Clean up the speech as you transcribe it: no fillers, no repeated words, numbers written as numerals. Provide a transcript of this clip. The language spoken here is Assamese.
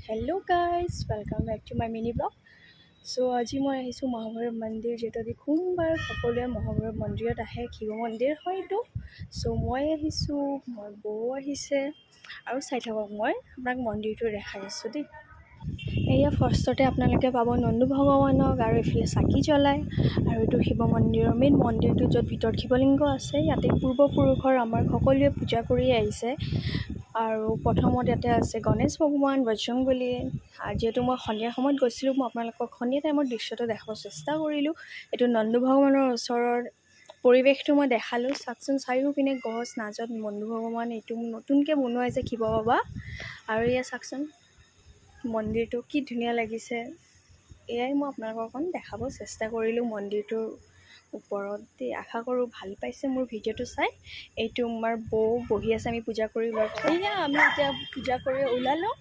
Hello' guys welcome back to my mini blog. So' আজি মই আহিছোঁ মহাভৈৰৱ মন্দিৰ, যিহেতু আজি সোমবাৰ সকলোৱে মহাভৈৰৱ মন্দিৰত আহে। শিৱ মন্দিৰ হয় এইটো। চ' মই আহিছোঁ, মোৰ বৌ আহিছে আৰু চাই থাকক, মই আপোনাক মন্দিৰটো দেখাই আছোঁ দেই। এয়া ফাৰ্ষ্টতে আপোনালোকে পাব নন্দু ভগৱানক, আৰু এইফালে চাকি জ্বলায়। আৰু এইটো শিৱ মন্দিৰৰ মেইন মন্দিৰটো, য'ত ভিতৰত শিৱলিংগ আছে। ইয়াতে পূৰ্বপুৰুষৰ আমাৰ সকলোৱে পূজা কৰি আহিছে। আৰু প্ৰথমত ইয়াতে আছে গণেশ ভগৱান, বজৰংবলী। আৰু যিহেতু মই সন্ধিয়া সময়ত গৈছিলোঁ, মই আপোনালোকক সন্ধিয়া টাইমৰ দৃশ্যটো দেখাব চেষ্টা কৰিলোঁ। এইটো নন্দু ভগৱানৰ ওচৰৰ পৰিৱেশটো মই দেখালোঁ। চাওকচোন, চাৰিওপিনে গছ, নাজত নন্দু ভগৱান। এইটো নতুনকৈ বনোৱা হৈছে শিৱ বাবা। আৰু এয়া চাওকচোন, মন্দিৰটো কি ধুনীয়া লাগিছে। এয়াই মই আপোনালোকক অকণ দেখাব চেষ্টা কৰিলোঁ মন্দিৰটোৰ ওপৰত দেই। আশা কৰোঁ ভাল পাইছে মোৰ ভিডিঅ'টো চাই। এইটো আমাৰ বৌ বহি আছে, আমি পূজা কৰি লোৱাৰ পিছত এয়া আমি এতিয়া পূজা কৰি ওলালোঁ।